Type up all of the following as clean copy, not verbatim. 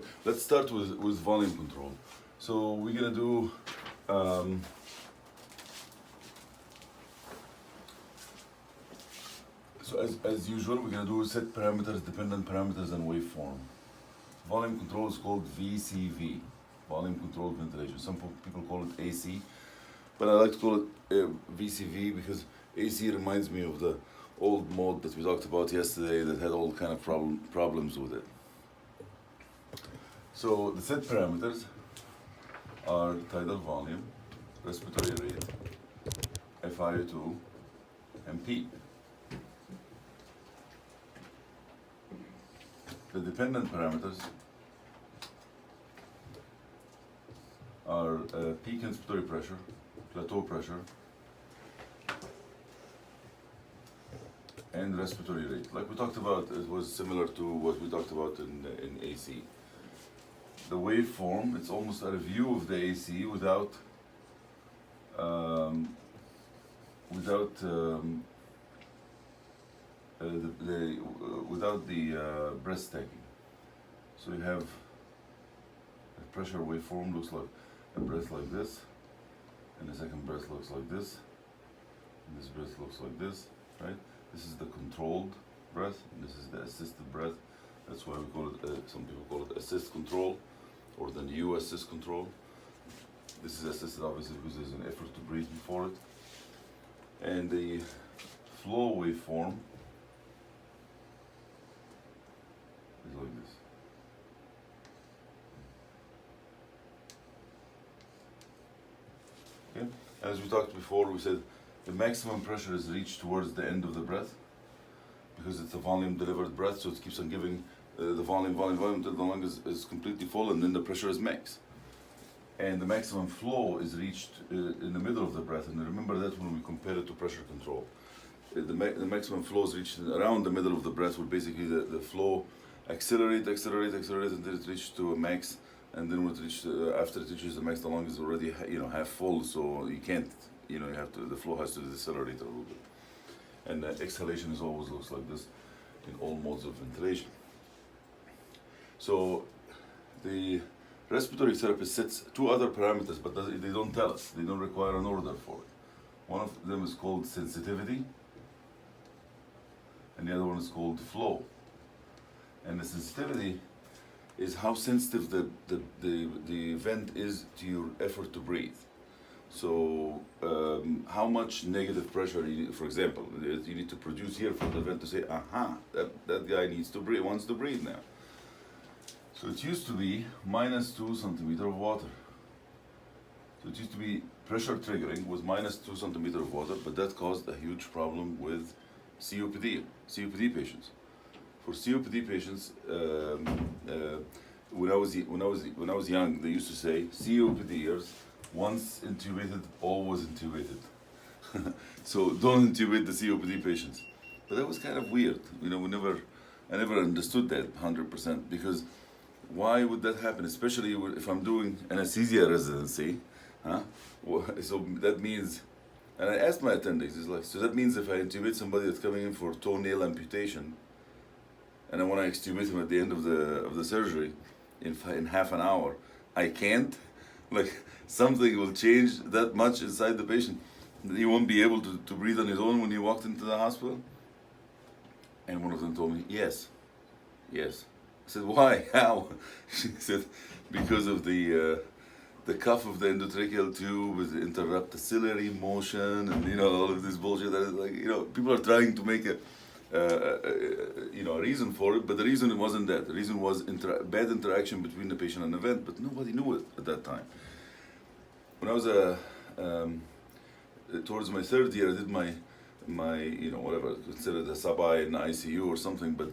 right, let's start with volume control. So we're gonna do so as usual, we're gonna do set parameters, dependent parameters, and waveform. Volume control is called VCV, volume controlled ventilation. Some people call it AC, but I like to call it VCV because AC reminds me of the old mode that we talked about yesterday that had all kind of problems with it. So the set parameters are tidal volume, respiratory rate, FiO2, and P. The dependent parameters are peak inspiratory pressure, plateau pressure, and respiratory rate. Like we talked about, it was similar to what we talked about in AC. The waveform, it's almost a review of the AC without the breath taking. So you have a pressure waveform, looks like a breath like this, and the second breath looks like this, and this breath looks like this, right? This is the controlled breath, and this is the assisted breath. That's why we call it, some people call it assist control, or the new assist control. This is assisted obviously because there's an effort to breathe before it. And the flow waveform is like this. Okay? As we talked before, we said the maximum pressure is reached towards the end of the breath because it's a volume delivered breath, so it keeps on giving the volume until the lung is completely full, and then the pressure is max. And the maximum flow is reached in the middle of the breath, and remember that when we compare it to pressure control. The maximum flow is reached around the middle of the breath, where basically the flow accelerate until it reaches to a max, and then when it reaches, after it reaches the max, the lung is already half full, so you can't, you have to, the flow has to decelerate a little bit. And exhalation is always looks like this in all modes of ventilation. So the respiratory therapist sets two other parameters, but they don't tell us. They don't require an order for it. One of them is called sensitivity, and the other one is called flow. And the sensitivity is how sensitive the vent is to your effort to breathe. So how much negative pressure, for example, you need to produce here for the vent to say, aha, that guy wants to breathe now. So it used to be -2 centimeters of water. So it used to be pressure triggering was -2 centimeters of water, but that caused a huge problem with COPD patients. For COPD patients, when I was young, they used to say COPDers, once intubated, always intubated. So don't intubate the COPD patients. But that was kind of weird. I never understood that 100% because why would that happen? Especially if I'm doing anesthesia residency, huh? So that means, and I asked my attendings, it's like, so that means if I intubate somebody that's coming in for toenail amputation, and I want to extubate him at the end of the surgery in half an hour, I can't? Like, something will change that much inside the patient. He won't be able to breathe on his own when he walked into the hospital? And one of them told me, yes. I said, why? How? She said, because of the cuff of the endotracheal tube is interrupt the ciliary motion, and all of this bullshit that is like, people are trying to make a reason for it, but the reason wasn't that. The reason was bad interaction between the patient and the vent, but nobody knew it at that time. When I was towards my third year, I did my whatever considered a sub-I in ICU or something, but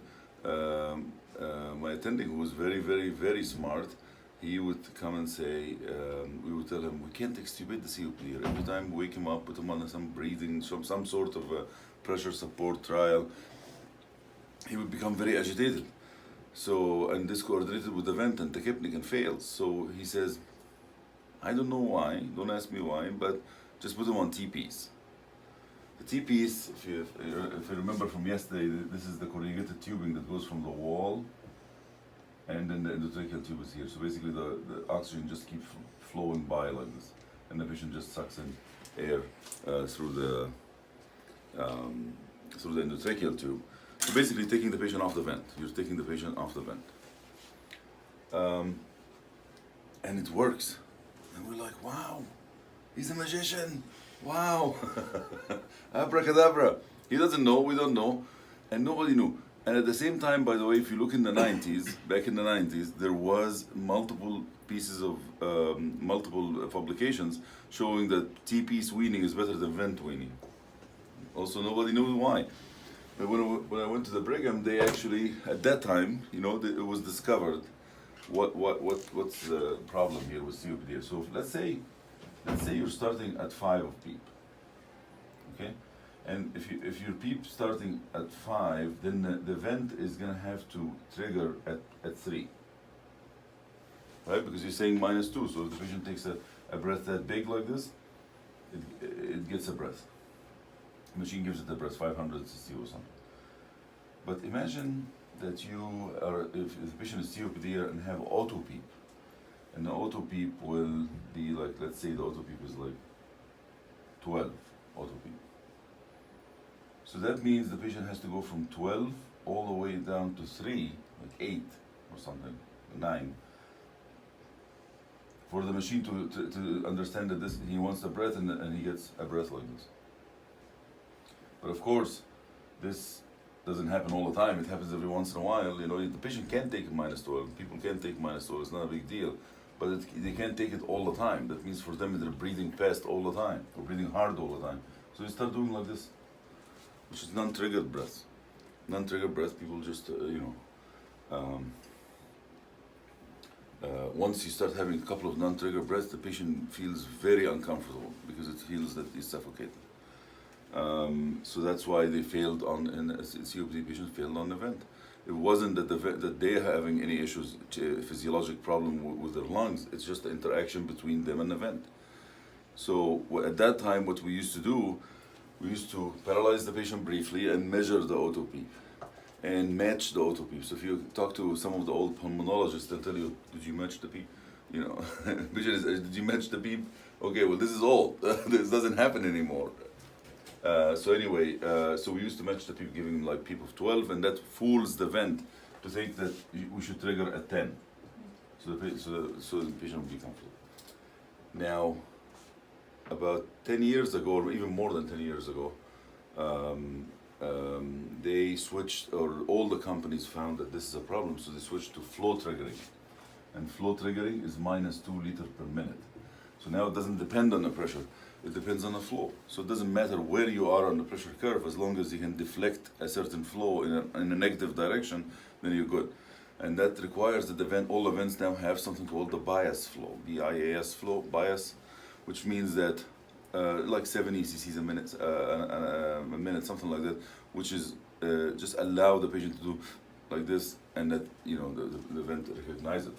my attending, who was very, very, very smart, he would come and say, we would tell him, we can't extubate the COPD. Every time we wake him up, put him on some breathing, some sort of a pressure support trial, he would become very agitated. So, and this coordinated with the vent, and tachypneic fails. So he says, I don't know why, don't ask me why, but just put him on TPs. The TPs, if you remember from yesterday, this is the corrugated tubing that goes from the wall and then the endotracheal tube is here. So basically the oxygen just keeps flowing by like this, and the patient just sucks in air through the endotracheal tube. So basically taking the patient off the vent. You're taking the patient off the vent. And it works. And we're like, wow, he's a magician. Wow. Abracadabra. He doesn't know, we don't know, and nobody knew. And at the same time, by the way, if you look in the 90s, back in the 90s, there was multiple pieces of, multiple publications showing that T-piece weaning is better than vent weaning. Also, nobody knew why. But when I went to the Brigham, they actually, at that time, you know, it was discovered what's the problem here with COPD. So let's say you're starting at 5 of PEEP, okay? And if your PEEP starting at 5, then the vent is gonna have to trigger at 3, right? Because you're saying -2, so if the patient takes a breath that big like this, it gets a breath. The machine gives it a breath, 500 cc or something. But imagine that you are, if the patient is COPD and have auto PEEP, and the auto PEEP will be like, let's say the auto PEEP is like 12 auto PEEP. So that means the patient has to go from 12 all the way down to 3, like 8 or something, 9, for the machine to understand that this, he wants a breath and he gets a breath like this. But of course, this doesn't happen all the time. It happens every once in a while. You know, the patient can take -12. People can take -12. It's not a big deal, but they can't take it all the time. That means for them they're breathing fast all the time or breathing hard all the time. So you start doing like this, which is non-triggered breath. Non-triggered breath. People just once you start having a couple of non-triggered breaths, the patient feels very uncomfortable because it feels that he's suffocated. So that's why they failed and COPD patients failed on the vent. It wasn't that they're having any issues, physiologic problem with their lungs. It's just the interaction between them and the vent. So at that time, what we used to do, we used to paralyze the patient briefly and measure the auto PEEP and match the auto PEEP. So if you talk to some of the old pulmonologists, they'll tell you, did you match the PEEP? You know, did you match the PEEP? Okay, well, this is old. This doesn't happen anymore. So anyway, so we used to match the PEEP, giving them like PEEP of 12, and that fools the vent to think that we should trigger at 10. So the patient will be comfortable. Now, about 10 years ago, or even more than 10 years ago, they switched, or all the companies found that this is a problem, so they switched to flow triggering. And flow triggering is -2 liters per minute. So now it doesn't depend on the pressure, it depends on the flow. So it doesn't matter where you are on the pressure curve, as long as you can deflect a certain flow in a negative direction, then you're good. And that requires that all the vents now have something called the bias flow, BIAS flow, bias, which means that like 70 cc's a minute, something like that, which is just allow the patient to do like this, and that, you know, the vent recognize it.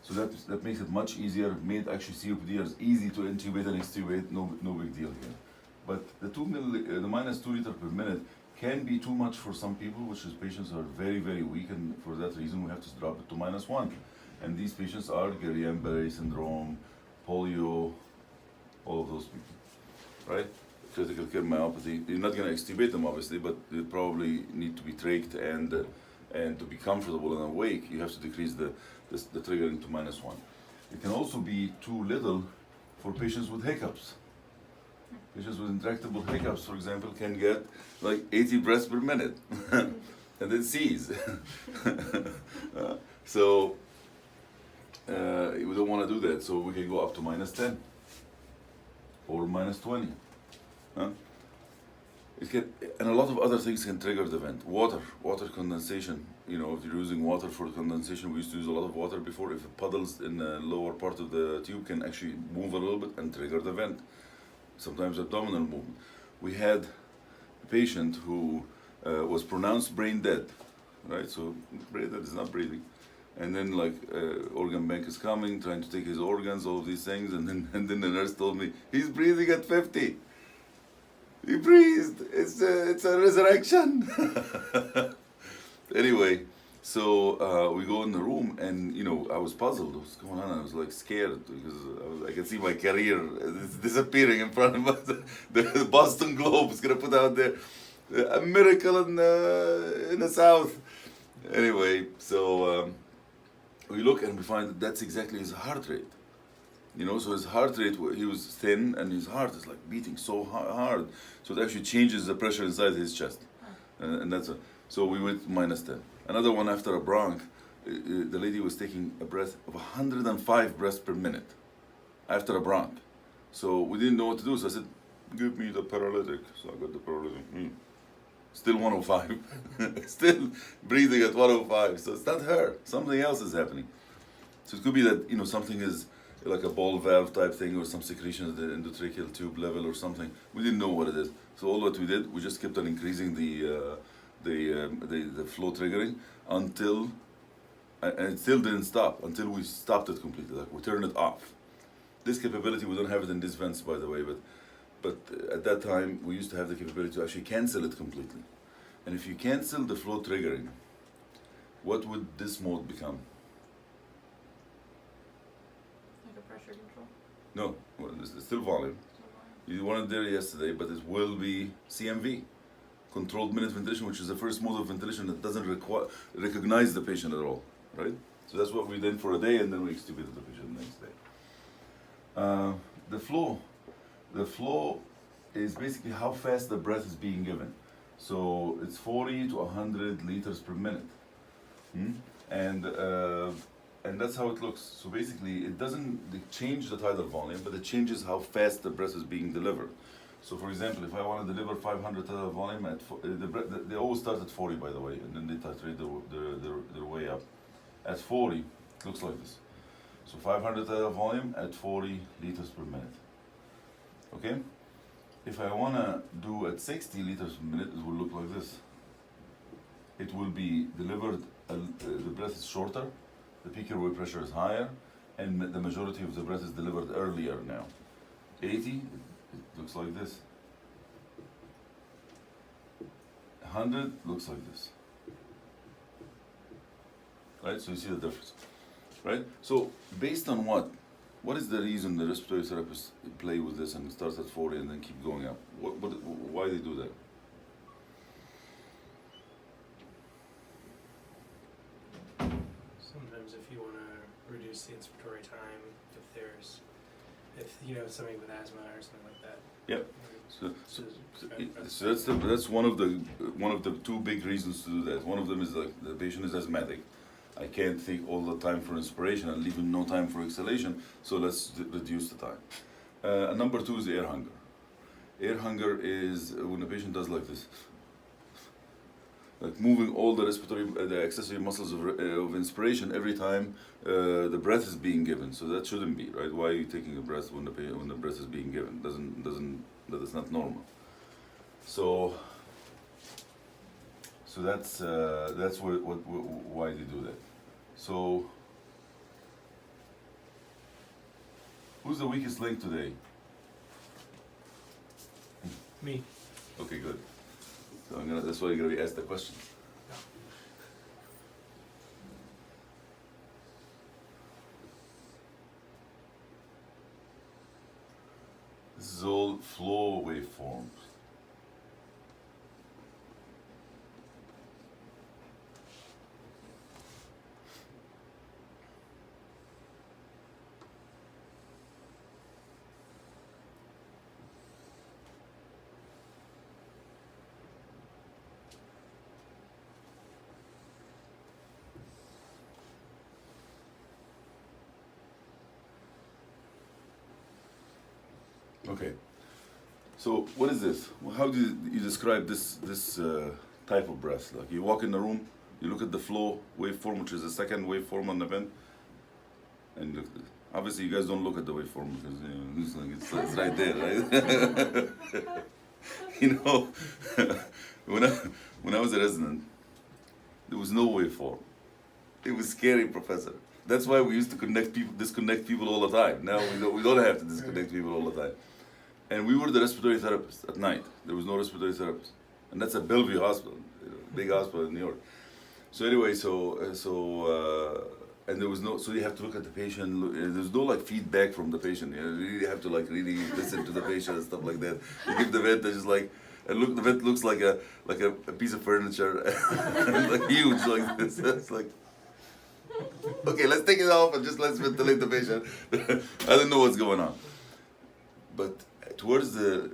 So that makes it much easier, made actually COPDers easy to intubate and extubate, no big deal here. But the -2 liters per minute can be too much for some people, which is patients are very, very weak, and for that reason we have to drop it to -1. And these patients are Guillain-Barré syndrome, polio, all of those people, right? Critical care myopathy. You're not going to extubate them, obviously, but they probably need to be trached, and to be comfortable and awake, you have to decrease the triggering to -1. It can also be too little for patients with hiccups. Patients with intractable hiccups, for example, can get like 80 breaths per minute and then seize. So we don't want to do that, so we can go up to -10 or -20. It can, and a lot of other things can trigger the vent. Water condensation. You know, if you're using water for condensation, we used to use a lot of water before. If it puddles in the lower part of the tube, can actually move a little bit and trigger the vent. Sometimes abdominal movement. We had a patient who was pronounced brain dead, right? So brain dead is not breathing. And then like organ bank is coming, trying to take his organs, all of these things, and then the nurse told me, he's breathing at 50. He breathed. It's a resurrection. Anyway, So we go in the room, and I was puzzled. What's going on? I was like scared because I could see my career is disappearing in front of us. The Boston Globe is gonna put out there a miracle in the South. Anyway, so we look and we find that that's exactly his heart rate. So his heart rate, he was thin, and his heart is like beating so hard, so it actually changes the pressure inside his chest, and so we went -10. Another one after a bronch, the lady was taking a breath of 105 breaths per minute after a bronch. So we didn't know what to do, so I said, "Give me the paralytic." So I got the paralytic. Still 105, still breathing at 105. So it's not her. Something else is happening. So it could be that something is like a ball valve type thing, or some secretion at the endotracheal tube level or something. We didn't know what it is. So all what we did, we just kept on increasing the flow triggering until, and it still didn't stop until we stopped it completely. Like we turned it off. This capability, we don't have it in these vents, by the way, but at that time we used to have the capability to actually cancel it completely. And if you cancel the flow triggering, what would this mode become? Pressure control? No, well, it's still volume. You weren't there yesterday, but it will be CMV, controlled minute ventilation, which is the first mode of ventilation that doesn't recognize the patient at all, right? So that's what we did for a day, and then we extubated the patient the next day. The flow is basically how fast the breath is being given. So it's 40 to 100 liters per minute. And that's how it looks. So basically, it doesn't change the tidal volume, but it changes how fast the breath is being delivered. So for example, if I want to deliver 500 tidal volume, they always start at 40, by the way, and then they titrate their way up. At 40, it looks like this. So 500 tidal volume at 40 liters per minute. Okay? If I want to do at 60 liters per minute, it will look like this. It will be delivered, the breath is shorter, the peak airway pressure is higher, and the majority of the breath is delivered earlier now. 80, it looks like this. 100 looks like this. Right, so you see the difference. Right, so based on what? What is the reason the respiratory therapists play with this and start at 40 and then keep going up? Why they do that? Sometimes if you want to reduce the inspiratory time, if somebody with asthma or something like that. Yep. So that's one of the two big reasons to do that. One of them is like the patient is asthmatic. I can't take all the time for inspiration and leave him no time for exhalation, so let's reduce the time. Number two is air hunger. Air hunger is when the patient does like this, like moving all the the accessory muscles of inspiration every time the breath is being given. So that shouldn't be, right? Why are you taking a breath when the breath is being given? That is not normal. So that's why they do that. So who's the weakest link today? Me. Okay, good. So that's why you're gonna be asked the question. This is all flow waveforms. Okay, so what is this? How do you describe this type of breath? Like you walk in the room, you look at the flow waveform, which is the second waveform on the vent, and obviously you guys don't look at the waveform because it's right there, right? when I was a resident, there was no waveform. It was scary, professor. That's why we used to disconnect people all the time. Now we don't have to disconnect people all the time. And we were the respiratory therapists at night. There was no respiratory therapist. And that's at Bellevue Hospital, big hospital in New York. So anyway, and there was no, so you have to look at the patient. There's no like feedback from the patient. You really have to like really listen to the patient and stuff like that. You give the vent, they're just like, and look, the vent looks like a piece of furniture, like huge like this. It's like, okay, let's take it off and just let's ventilate the patient. I don't know what's going on. But towards the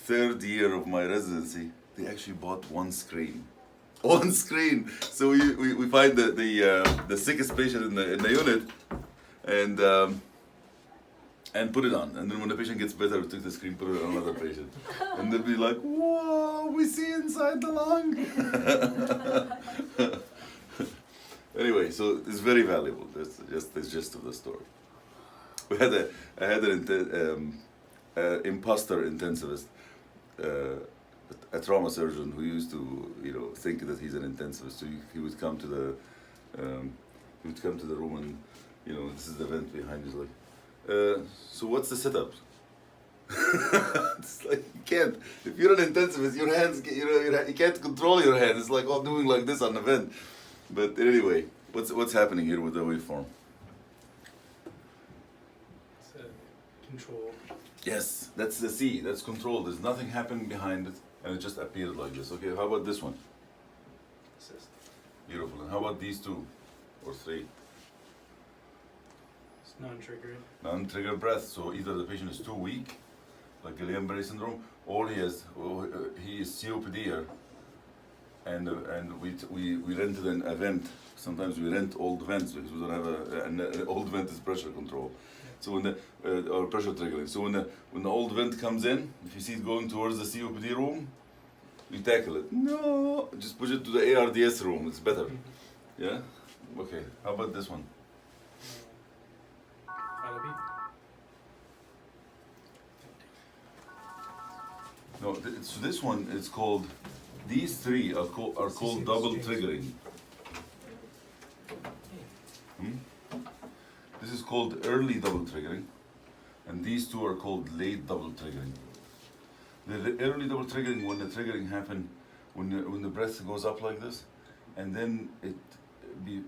third year of my residency, they actually bought one screen. One screen. So we find the sickest patient in the unit and put it on. And then when the patient gets better, we took the screen, put it on another patient. And they'll be like, whoa, we see inside the lung. Anyway, so it's very valuable. That's just the gist of the story. I had an imposter intensivist, a trauma surgeon who used to, think that he's an intensivist. So he would come to the room and, this is the vent behind. He's like, so what's the setup? It's like you can't. If you're an intensivist, your hands, you can't control your hands. It's like doing like this on the vent. But anyway, what's happening here with the waveform? It's a control. Yes, that's the C. That's control. There's nothing happening behind it, and it just appeared like this. Okay, how about this one? Assist. Beautiful. And how about these two or three? It's non-triggered. Non-trigger breath. So either the patient is too weak, like Guillain-Barré syndrome, or he is COPD here, and we rented an vent. Sometimes we rent old vents because we don't have an old vent is pressure control. So when the or pressure triggering. So when the old vent comes in, if you see it going towards the COPD room, you tackle it. No, just push it to the ARDS room. It's better. Yeah. Okay. How about this one? Final beat. No. So this one is called. These three are called double triggering. This is called early double triggering, and these two are called late double triggering. The early double triggering, when the triggering happen, when the breath goes up like this, and then the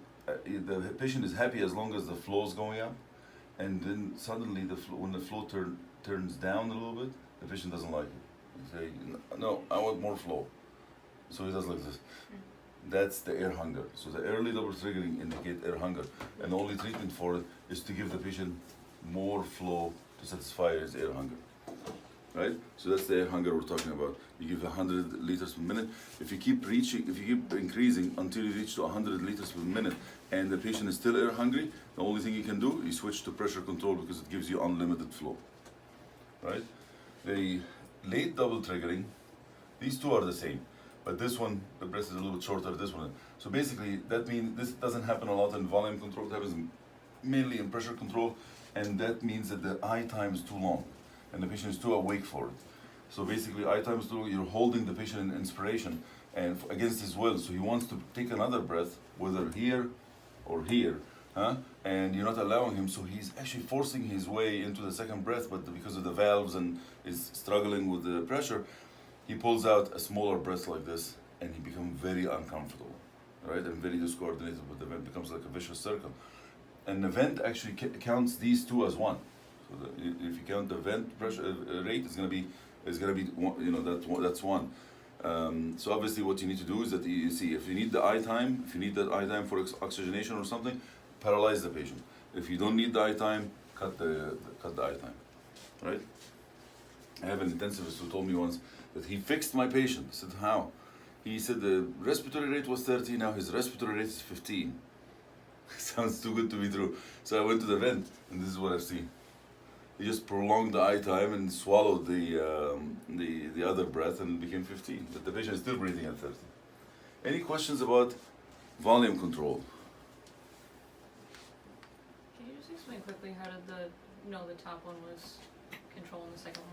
patient is happy as long as the flow is going up, and then suddenly when the flow turns down a little bit, the patient doesn't like it. They say, no, I want more flow. So he does like this. That's the air hunger. So the early double triggering indicate air hunger, and the only treatment for it is to give the patient more flow to satisfy his air hunger. Right? So that's the air hunger we're talking about. You give 100 liters per minute. If you keep increasing until you reach to 100 liters per minute, and the patient is still air hungry, the only thing you can do is switch to pressure control because it gives you unlimited flow. Right? The late double triggering, these two are the same. But this one, the breath is a little bit shorter than this one. So basically, that means this doesn't happen a lot in volume control. It happens mainly in pressure control, and that means that the eye time is too long, and the patient is too awake for it. So basically, eye time is too long. You're holding the patient in inspiration and against his will. So he wants to take another breath, whether here or here, and you're not allowing him. So he's actually forcing his way into the second breath, but because of the valves and is struggling with the pressure, he pulls out a smaller breath like this, and he becomes very uncomfortable, right? And very discoordinated, but the vent becomes like a vicious circle. And the vent actually counts these two as one. So if you count the vent pressure rate, it's gonna be one, that's one. So obviously, what you need to do is that you see if you need the eye time, for oxygenation or something, paralyze the patient. If you don't need the eye time, cut the eye time, right? I have an intensivist who told me once that he fixed my patient. I said, how? He said the respiratory rate was 30, now his respiratory rate is 15. Sounds too good to be true. So I went to the vent, and this is what I've seen. He just prolonged the eye time and swallowed the other breath, and it became 15. But the patient is still breathing at 30. Any questions about volume control? Can you just explain quickly how did the top one was controlling the second one?